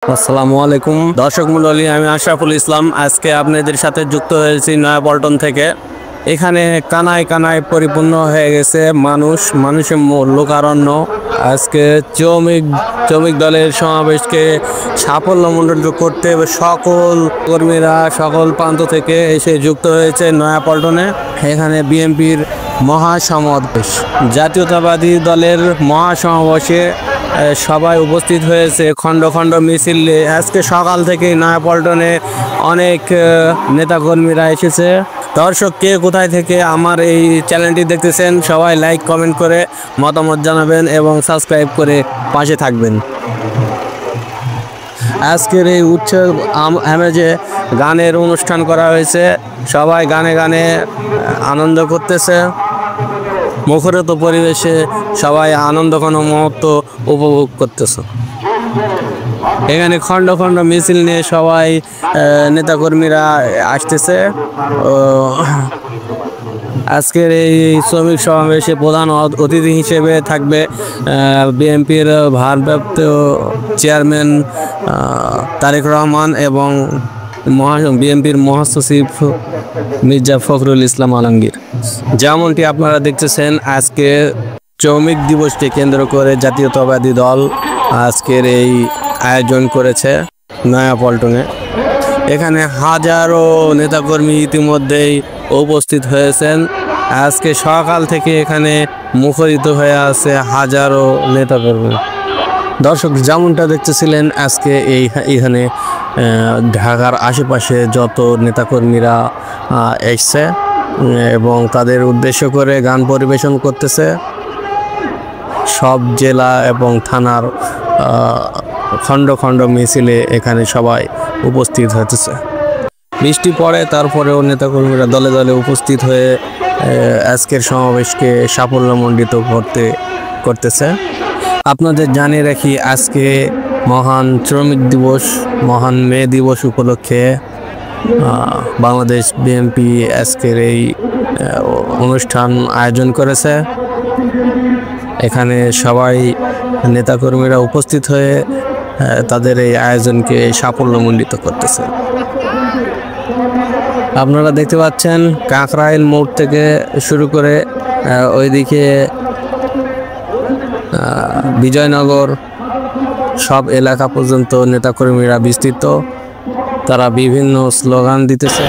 আসসালামু আলাইকুম দর্শক মণ্ডলী, আমি আশরাফুল ইসলাম। আজকে আপনাদের সাথে যুক্ত হয়েছি নয়াপল্টন থেকে। এখানে কানায় কানায় পরিপূর্ণ হয়ে গেছে মানুষের লোকারণ্য। আজকে শ্রমিক দলের সমাবেশকে সাফল্যমণ্ডিত করতে সকল কর্মীরা সকল প্রান্ত থেকে এসে যুক্ত হয়েছে নয়াপল্টনে। এখানে বিএনপির মহাসমাবেশ, জাতীয়তাবাদী দলের মহাসমাবেশে সবাই উপস্থিত হয়েছে। খণ্ড খণ্ড মিছিল আজকে সকাল থেকেই নয়াপল্টনে অনেক নেতাকর্মীরা এসেছে। দর্শক, কে কোথায় থেকে আমার এই চ্যানেলটি দেখতেছেন সবাই লাইক কমেন্ট করে মতামত জানাবেন এবং সাবস্ক্রাইব করে পাশে থাকবেন। আজকের এই উৎসব আমেজে গানের অনুষ্ঠান করা হয়েছে। সবাই গানে গানে আনন্দ করতেছে। মুখরিত পরিবেশে সবাই আনন্দঘন মুহূর্ত উপভোগ করতেছে। এখানে খণ্ড খণ্ড মিছিল নিয়ে সবাই নেতাকর্মীরা আসতেছে। আজকের এই শ্রমিক সমাবেশে প্রধান অতিথি হিসেবে থাকবে বিএনপির ভারপ্রাপ্ত চেয়ারম্যান তারেক রহমান এবং বিএনপির মহাসচিব মির্জা ফখরুল ইসলাম আলমগীর। যেমনটি আপনারা দেখতেছেন, আজকে শ্রমিক দিবসকে কেন্দ্র করে জাতীয়তাবাদী দল আজকের এই আয়োজন করেছে নয়াপল্টনে। এখানে হাজারো নেতাকর্মী ইতিমধ্যেই উপস্থিত হয়েছেন। আজকে সকাল থেকে এখানে মুখরিত হয়ে আছে হাজারো নেতাকর্মী। দর্শক, যেমনটা দেখতেছিলেন, আজকে এইখানে ঢাকার আশেপাশে যত নেতাকর্মীরা এসছে এবং তাদের উদ্দেশ্য করে গান পরিবেশন করতেছে। সব জেলা এবং থানার খণ্ড খণ্ড মিছিলে এখানে সবাই উপস্থিত হতেছে। বৃষ্টি পড়ে, তারপরেও নেতাকর্মীরা দলে দলে উপস্থিত হয়ে আজকের সমাবেশকে সাফল্যমণ্ডিত করতেছে। আপনাদের জানিয়ে রাখি, আজকে মহান শ্রমিক দিবস, মহান মে দিবস উপলক্ষে বাংলাদেশ বিএনপি আজকের এই অনুষ্ঠান আয়োজন করেছে। এখানে সবাই নেতাকর্মীরা উপস্থিত হয়ে তাদের এই আয়োজনকে সাফল্যমণ্ডিত করতেছে। আপনারা দেখতে পাচ্ছেন কাকরাইল মোড় থেকে শুরু করে ওইদিকে বিজয়নগর সব এলাকা পর্যন্ত নেতাকর্মীরা বিস্তৃত। তারা বিভিন্ন স্লোগান দিতেছে।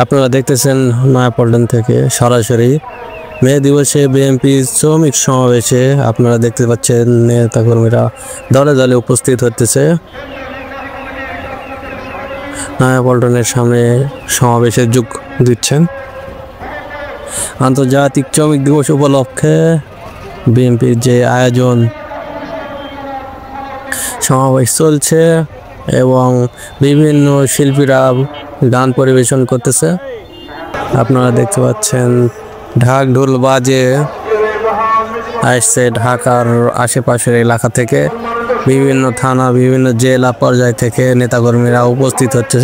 আপনারা দেখতেছেন নয়াপল্টন থেকে সরাসরি মে দিবসে বিএনপি শ্রমিক সমাবেশে আপনারা দেখতে পাচ্ছেন নেতাকর্মীরা দলে দলে উপস্থিত হতেছে। নয়াপল্টনের সামনে সমাবেশে যোগ দিচ্ছেন। আন্তর্জাতিক শ্রমিক দিবস উপলক্ষে বিএনপির যে আয়োজন সমাবেশ চলছে এবং বিভিন্ন শিল্পীরা গান পরিবেশন করতেছে। আপনারা দেখতে পাচ্ছেন ঢাক ঢোল বাজে আসছে ঢাকার আশেপাশের এলাকা থেকে, বিভিন্ন থানা বিভিন্ন জেলা পর্যায় থেকে নেতাকর্মীরা উপস্থিত হচ্ছে।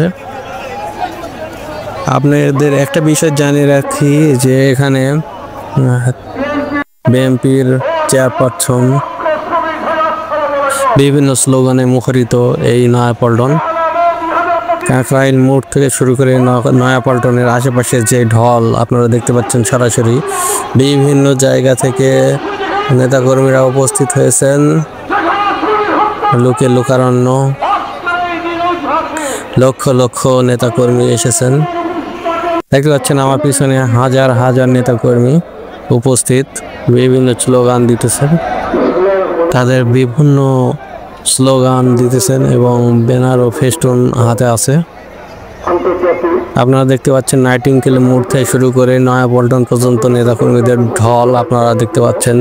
আপনাদের একটা বিষয় জানিয়ে রাখি যে এখানে বিএনপির চেয়ারপারসন বিভিন্ন স্লোগানে মুখরিত এই নয়াপল্টন। কাকরাইল মোড় থেকে শুরু করে নয়াপল্টনের আশেপাশে যে ঢল আপনারা দেখতে পাচ্ছেন, সরাসরি বিভিন্ন জায়গা থেকে নেতাকর্মীরা উপস্থিত হয়েছেন। লোকারণ্য লক্ষ লক্ষ নেতাকর্মী এসেছেন। দেখতে পাচ্ছেন আমার পিছনে হাজার হাজার নেতাকর্মী উপস্থিত, বিভিন্ন স্লোগান দিতেছেন। তাদের বিভিন্ন স্লোগান দিতেছেন এবং ব্যানার ও ফেস্টুন হাতে আছে। আপনারা দেখতে পাচ্ছেন নাইটিঙ্গেল মোড় থেকে শুরু করে নয়াপল্টন পর্যন্ত নেতাকর্মীদের ঢল আপনারা দেখতে পাচ্ছেন।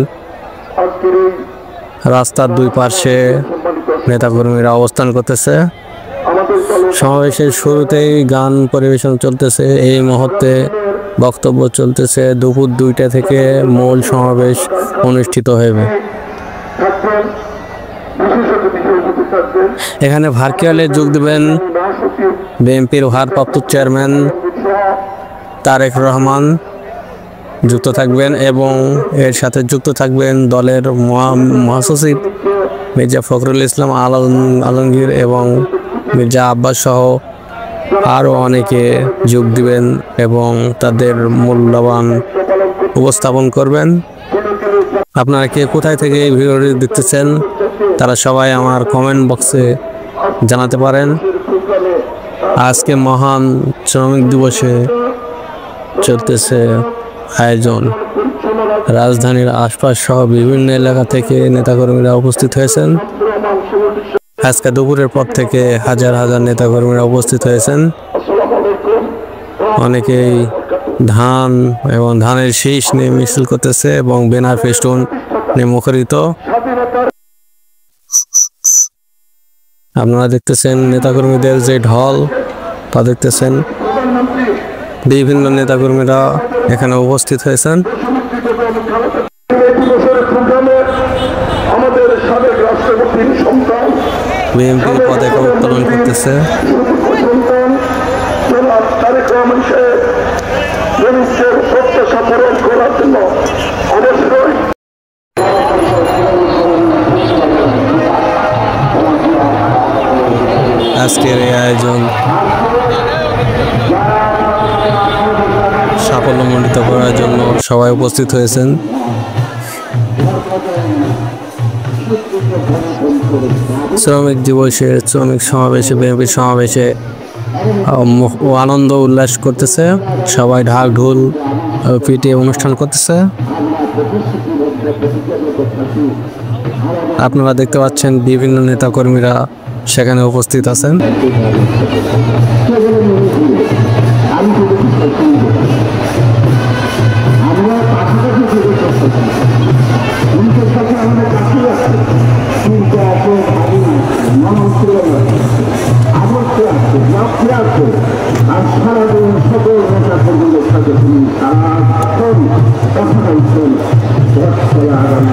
রাস্তার দুই পাশে নেতাকর্মীরা অবস্থান করতেছে। সমাবেশের শুরুতেই গান পরিবেশন চলতেছে। এই মুহূর্তে বক্তব্য চলতেছে। দুপুর 2টা থেকে মূল সমাবেশ অনুষ্ঠিত হবে। এখানে ভার্চুয়ালে যোগ দেবেন বিএনপির ভারপ্রাপ্ত চেয়ারম্যান তারেক রহমান যুক্ত থাকবেন এবং এর সাথে যুক্ত থাকবেন দলের মহাসচিব মির্জা ফখরুল ইসলাম আলমগীর এবং মির্জা আব্বাস সহ আরও অনেকে যোগ দিবেন এবং তাদের মূল্যবান উপস্থাপন করবেন। আপনারা কে কোথায় থেকে এই ভিডিওটি দেখতেছেন তারা সবাই আমার কমেন্ট বক্সে জানাতে পারেন। আজকে মহান শ্রমিক দিবসে চলতেছে আয়োজন। রাজধানীর আশপাশ সহ বিভিন্ন এলাকা থেকে নেতাকর্মীরা উপস্থিত হয়েছেন। আজকে দুপুরের পর থেকে হাজার হাজার নেতাকর্মীরা উপস্থিত হয়েছেন। অনেকেই ধান এবং ধানের শীষ নিয়ে মিছিল করতেছে এবং ব্যানার ফেস্টুন নিয়ে মুখরিত। আপনারা দেখতেছেন নেতাকর্মীদের যে ঢল তা দেখতেছেন। বিভিন্ন নেতাকর্মীরা এখানে উপস্থিত হয়েছেন। বিএনপির পতাকা উত্তোলন করতেছে। আজকের এই আয়োজন সাফল্যমণ্ডিত করার জন্য সবাই উপস্থিত হয়েছেন। শ্রমিক দিবসের শ্রমিক সমাবেশে বিএনপির সমাবেশে আনন্দ উল্লাস করতেছে, সবাই ঢাক ঢোল পিটিয়ে অনুষ্ঠান করতেছে। আপনারা দেখতে পাচ্ছেন বিভিন্ন নেতাকর্মীরা সেখানে উপস্থিত আছেন।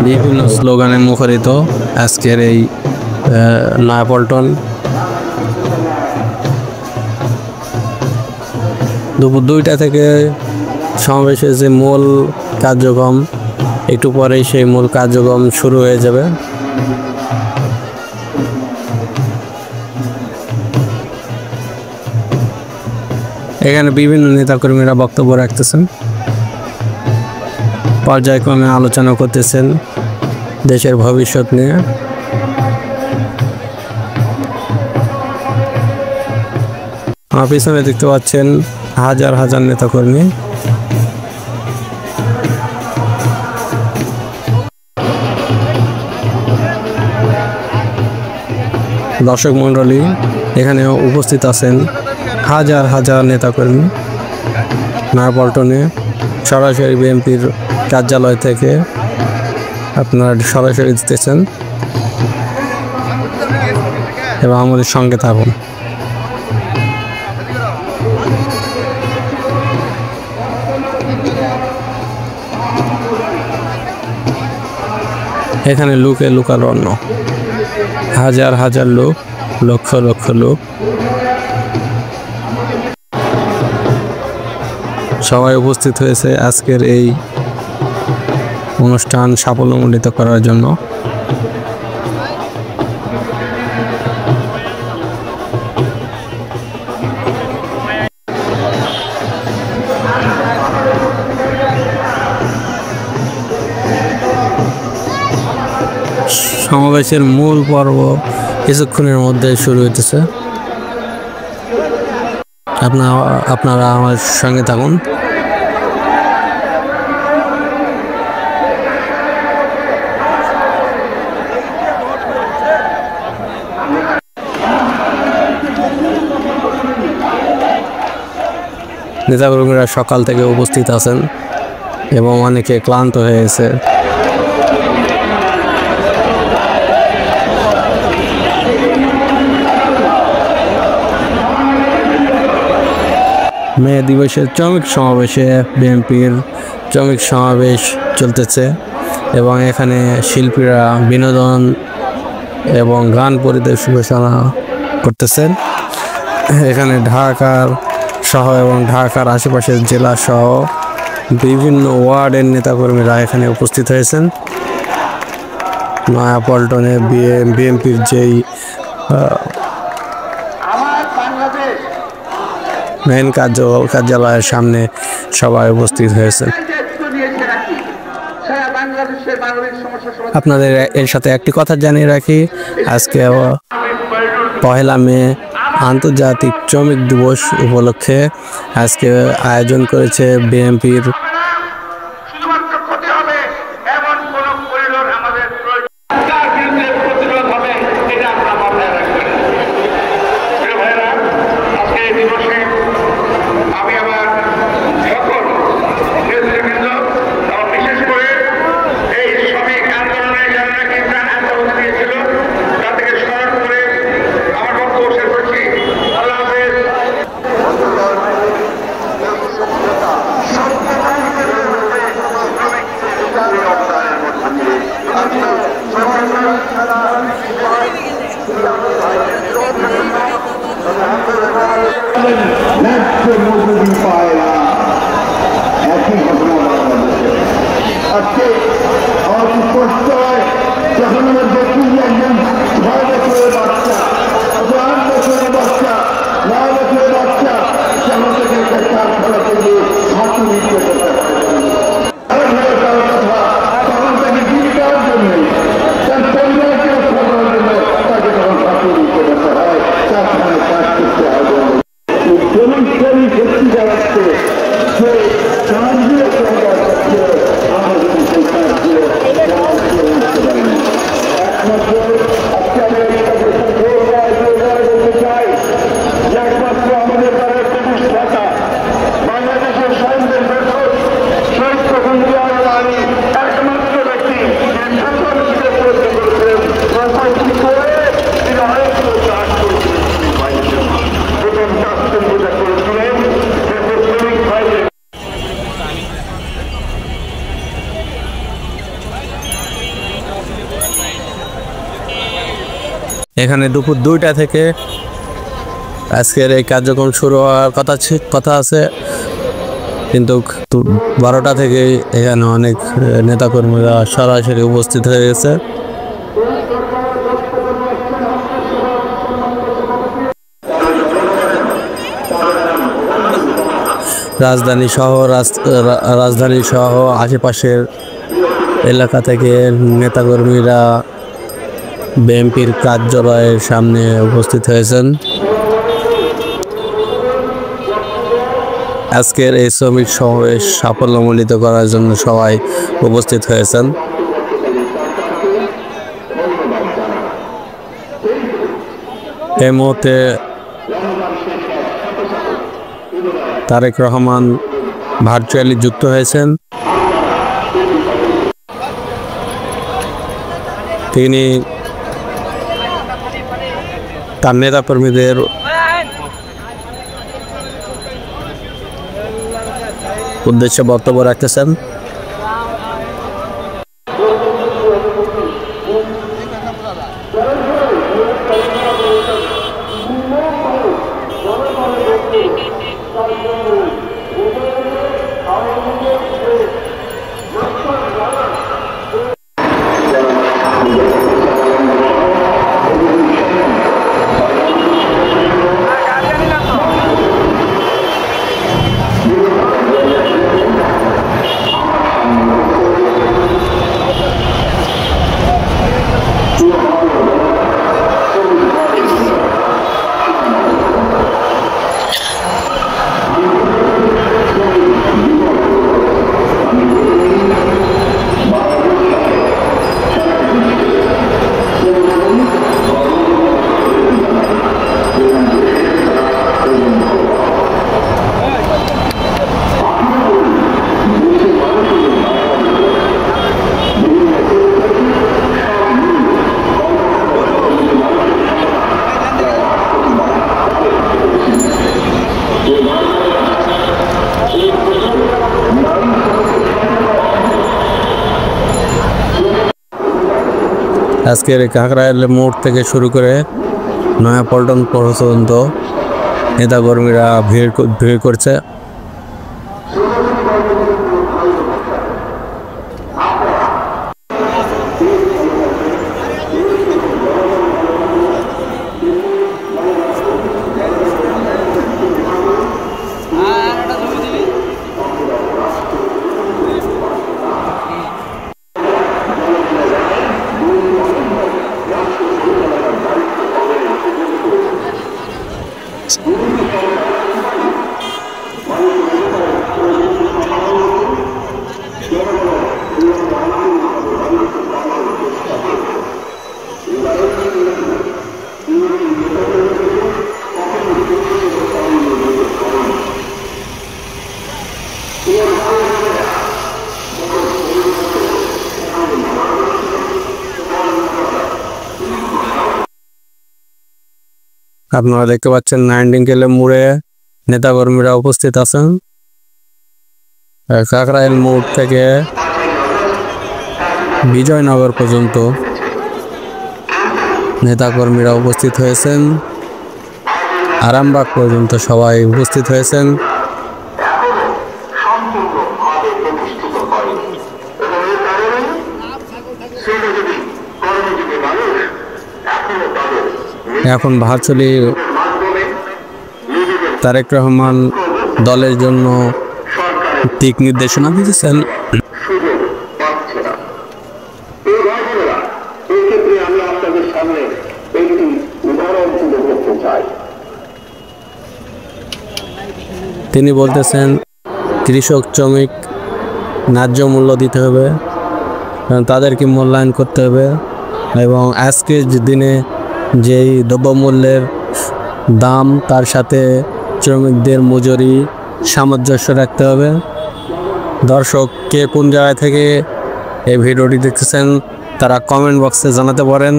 বিভিন্ন স্লোগানে মুখরিত আজকের এই নয়াপল্টন। দুপুর 2টা থেকে সমাবেশের যে মূল কার্যক্রম, একটু পরেই সেই মূল কার্যক্রম শুরু হয়ে যাবে। এখানে বিভিন্ন নেতাকর্মীরা বক্তব্য রাখতেছেন, পর্যায়ক্রমে আলোচনা করতেছেন দেশের ভবিষ্যৎ নিয়ে। আমার পিছনে দেখতে পাচ্ছেন হাজার হাজার নেতাকর্মী। দর্শক মণ্ডলী এখানে উপস্থিত আছেন হাজার হাজার নেতাকর্মী। নয়াপল্টনে সরাসরি বিএনপির কার্যালয় থেকে আপনারা সরাসরি দিতেছেন এবং আমাদের সঙ্গে থাকুন। এখানে লোকে লোকারণ্য, হাজার হাজার লোক, লক্ষ লক্ষ লোক সবাই উপস্থিত হয়েছে আজকের এই অনুষ্ঠান সাফল্যমণ্ডিত করার জন্য। সমাবেশের মূল পর্ব কিছুক্ষণের মধ্যে শুরু হইতেছে। আপনারা আমার সঙ্গে থাকুন। নেতাকর্মীরা সকাল থেকে উপস্থিত আছেন এবং অনেকে ক্লান্ত হয়ে গেছে। মে দিবসের শ্রমিক সমাবেশে বিএনপির শ্রমিক সমাবেশ চলতেছে এবং এখানে শিল্পীরা বিনোদন এবং গান পরিবেশনা করতেছেন। এখানে ঢাকার সহ এবং ঢাকার আশেপাশের জেলা সহ বিভিন্ন ওয়ার্ডের নেতাকর্মীরা এখানে উপস্থিত হয়েছেন। নয়াপল্টনে বিএনপির যেই মেইন কার্যালয়ের সামনে সবাই উপস্থিত হয়েছে। আপনাদের এর সাথে একটি কথা জানিয়ে রাখি, আজকে 1 মে আন্তর্জাতিক শ্রমিক দিবস উপলক্ষে আজকে আয়োজন করেছে বিএনপির এখানে দুপুর 2টা থেকে আজকের এই কার্যক্রম শুরু হওয়ার কথা আছে, কিন্তু 12টা থেকে এখানে অনেক নেতাকর্মীরা সরাসরি উপস্থিত হয়ে গেছে। রাজধানী সহ আশেপাশের এলাকা থেকে নেতাকর্মীরা বিএনপির কার্যালয়ের সামনে উপস্থিত হয়েছেন। আজকের এই শ্রমিক সমাবেশ সাফল্যমণ্ডিত করার জন্য সবাই উপস্থিত হয়েছেন। এই মুহূর্তে তারেক রহমান ভার্চুয়ালি যুক্ত হয়েছেন। তিনি তার নেতাকর্মীদের উদ্দেশ্যে বক্তব্য রাখতেছেন। আজকের কাকরাইল মোড় থেকে শুরু করে নয়াপল্টন পর্যন্ত নেতাকর্মীরা ভিড় করছে। আপনারা দেখতে পাচ্ছেন নাইটিঙ্গেলের মোড়ে নেতাকর্মীরা উপস্থিত আছেন। কাকরাইল মোড় থেকে বিজয়নগর পর্যন্ত নেতাকর্মীরা উপস্থিত হয়েছেন। আরামবাগ পর্যন্ত সবাই উপস্থিত হয়েছেন। এখন ভার্চুয়ালি তারেক রহমান দলের জন্য দিক নির্দেশনা দিয়েছেন। তিনি বলতেছেন কৃষক শ্রমিক ন্যায্য মূল্য দিতে হবে, তাদেরকে মূল্যায়ন করতে হবে এবং আজকের দিনে যেই দ্রব্যমূল্যের দাম তার সাথে শ্রমিকদের মজুরি সামঞ্জস্য রাখতে হবে। দর্শক কে কোন জায়গা থেকে এই ভিডিওটি দেখতেছেন তারা কমেন্ট বক্সে জানাতে পারেন।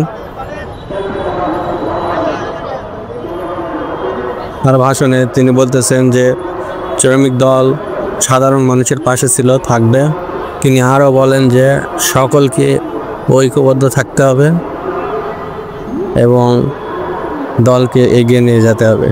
তার ভাষণে তিনি বলতেছেন যে শ্রমিক দল সাধারণ মানুষের পাশে ছিল, থাকবে। তিনি আরও বলেন যে সকলকে ঐক্যবদ্ধ থাকতে হবে এবং দলকে এগিয়ে নিয়ে যেতে হবে।